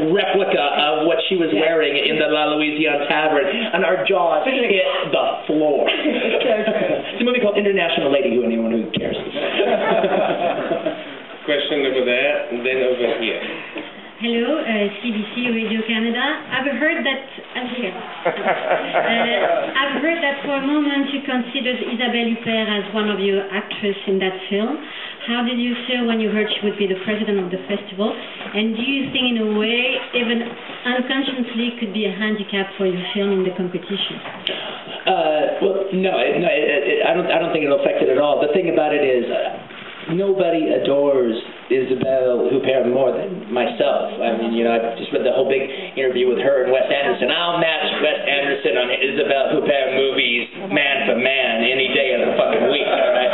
replica of what she was wearing in the La Louisiane Tavern, and our jaws hit the floor. It's a movie called International Lady, who anyone who cares. Question over there, and then over here. Hello, CBC Radio Canada. I've heard that I've heard that for a moment you considered Isabelle Huppert as one of your actresses in that film. How did you feel when you heard she would be the president of the festival? And do you think, in a way, even unconsciously, could be a handicap for your film in the competition? Well, no, I don't think it'll affect it at all. The thing about it is, nobody adores Isabelle Huppert more than myself. I mean, you know, I just read the whole big interview with her and Wes Anderson. I'll match Wes Anderson on Isabelle Huppert movies, man for man, any day of the fucking week, all right?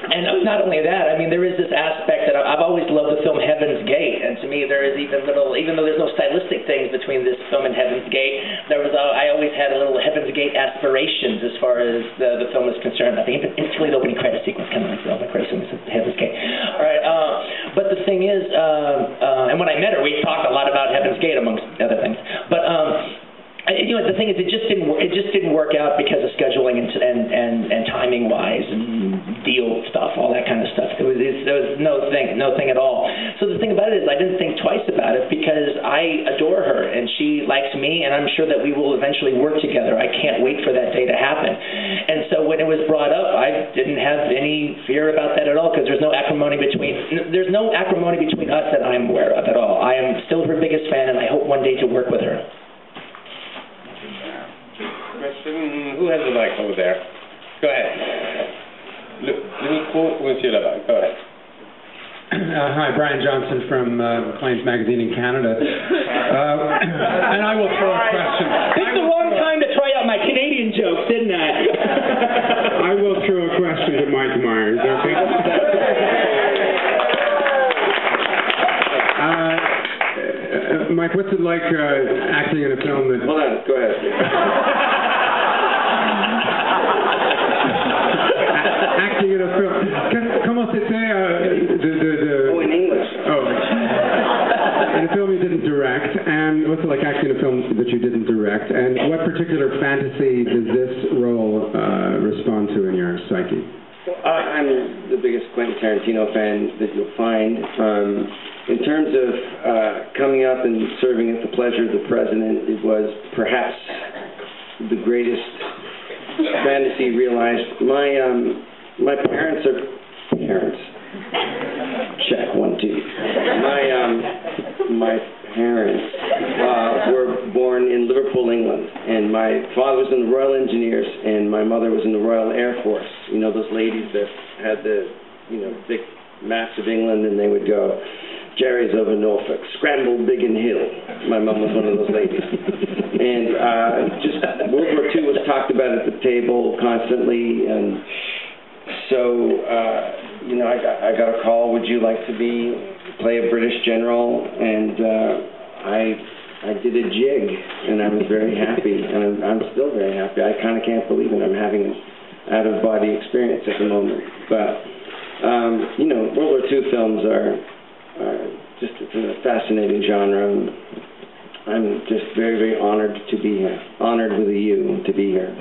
And not only that, I mean, there is this aspect that I've always loved the film Heaven's Gate, and to me there is even though there's no stylistic things between this film and Heaven's Gate, I always had a little Heaven's Gate aspirations as far as the film is concerned. I think instantly the opening credit sequence kind of like the opening credit sequence of Heaven's Gate. All right, but the thing is, and when I met her, we talked a lot about Heaven's Gate amongst other things, but. You know, the thing is, it just didn't work out because of scheduling and timing wise and deal stuff, all that kind of stuff. There was no thing at all. So the thing about it is, I didn't think twice about it because I adore her and she likes me, and I'm sure that we will eventually work together. I can't wait for that day to happen. And so when it was brought up, I didn't have any fear about that at all because there's no acrimony between us that I'm aware of at all. I am still her biggest fan, and I hope one day to work with her. Question. Who has the mic over there? Go ahead. Le micro, monsieur là-bas. Go ahead. Hi, Brian Johnson from Maclean's Magazine in Canada. And I will throw a question. It's the wrong time to try out my Canadian jokes, didn't I? I will throw a question to Mike Myers, okay? Mike, what's it like acting in a film that... Hold on, go ahead. Acting in a film... Comment c'était... Oh, in English. Oh. In a film you didn't direct, and what's it like acting in a film that you didn't direct, and what particular fantasy does this role respond to in your psyche? I'm the biggest Quentin Tarantino fan that you'll find. In terms of coming up and serving at the pleasure of the president, it was perhaps the greatest fantasy realized. My parents are parents. Check 1, 2. My parents were born in Liverpool, England, and my father was in the Royal Engineers, and my mother was in the Royal Air Force. You know those ladies that had the big maps of England, and they would go, Jerry's over Norfolk, Scramble, Biggin Hill. My mom was one of those ladies. And just World War II was talked about at the table constantly, and so, I got a call, would you like to play a British general? And I did a jig, and I was very happy, and I'm still very happy. I kind of can't believe it. I'm having an out-of-body experience at the moment. But, World War II films are just it's a fascinating genre. And I'm just very, very honored to be here. Honored with a U to be here.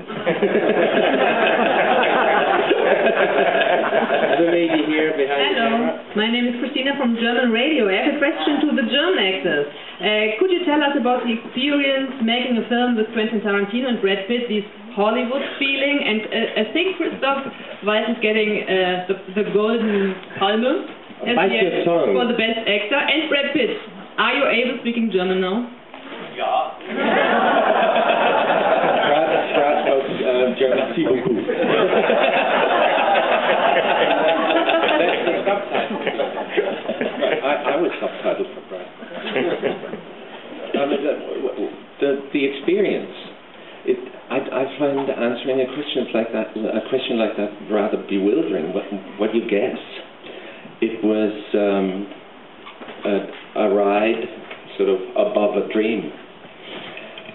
The lady here behind. Hello, my name is Christina from German Radio. I have a question to the German actors. Could you tell us about the experience making a film with Quentin Tarantino and Brad Pitt, this Hollywood feeling? And I think Christoph Waltz is getting the Golden Palme for the best actor. And Brad Pitt, are you able speaking German now? Ja. Brad knows German. That's the subtitle. I was subtitled for Brad. The experience. I find answering a question like that rather bewildering. What do you guess? It was a ride sort of above a dream,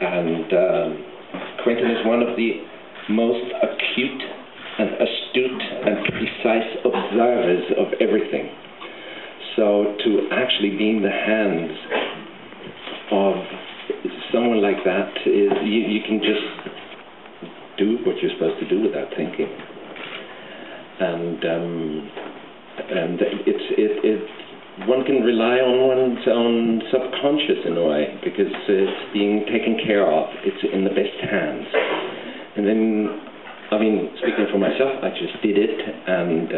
and Quentin is one of the most acute and astute and precise observers of everything. So to actually be in the hands is you can just do what you're supposed to do without thinking, and one can rely on one's own subconscious in a way, because it's being taken care of. It's in the best hands. And then, I mean, speaking for myself, I just did it, and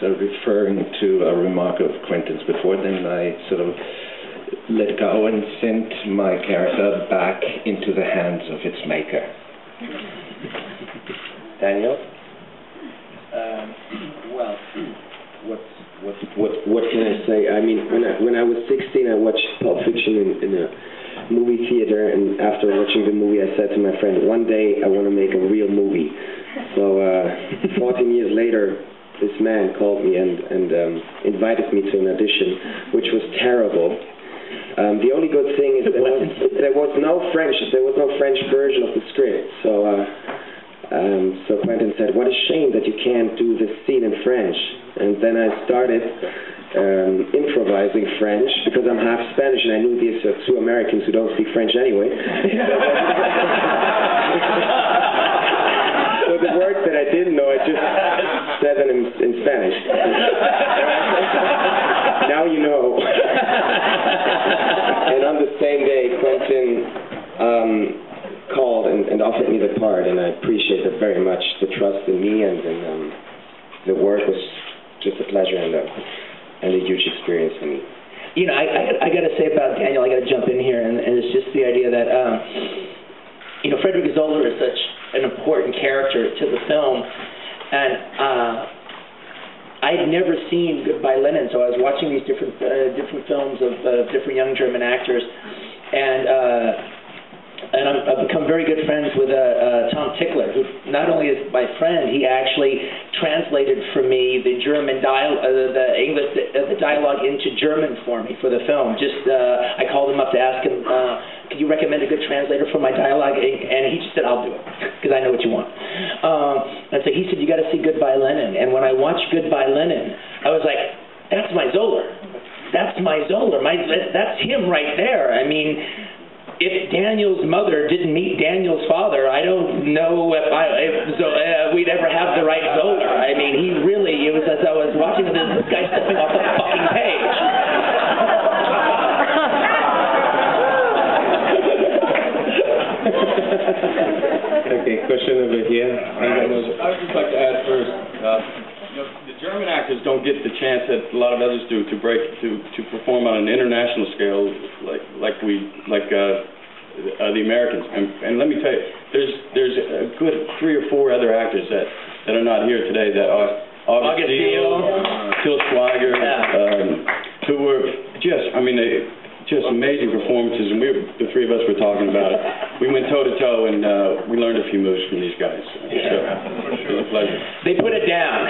sort of referring to a remark of Quentin's before, then I sort of let go and sent my character back into the hands of its maker. Daniel? Well, what can I say? I mean, when I was 16, I watched Pulp Fiction in a movie theater, and after watching the movie, I said to my friend, one day I want to make a real movie. So 14 years later, this man called me and invited me to an audition, which was terrible. The only good thing is there was no French version of the script. So Quentin said, "What a shame that you can't do this scene in French." And then I started improvising French, because I'm half Spanish and I knew these are two Americans who don't speak French anyway. So the words that I didn't know, I just said them in Spanish. Now you know. And on the same day, Quentin called and offered me the part, and I appreciate that very much, the trust in me, and the work was just a pleasure and a huge experience for me. You know, I got to say about Daniel, I got to jump in here, and it's just the idea that, you know, Frederick Zoller is such an important character to the film, and I had never seen Goodbye Lenin, so I was watching these different films of different young German actors, and I've become very good friends with Tom Tickler, who not only is my friend, he actually translated for me the German the English, the dialogue into German for me for the film. I called him up to ask him, could you recommend a good translator for my dialogue? And he just said, I'll do it, because I know what you want. And so he said, you got to see Goodbye Lenin. And when I watched Goodbye Lenin, I was like, that's my Zoller. That's my Zoller. That's him right there. I mean, if Daniel's mother didn't meet Daniel's father, I don't know if we'd ever have the right Zoller. I mean, he really, it was as I was watching this guy stepping off the fucking page. Okay, question over here. I would just like to add first, the German actors don't get the chance that a lot of others do to perform on an international scale like the Americans. And let me tell you, there's a good 3 or 4 other actors that are not here today that are August Steele, Till Schweiger, who were just amazing performances, and the 3 of us were talking about it. We went toe to toe, and we learned a few moves from these guys. So, it was a pleasure. They put it down.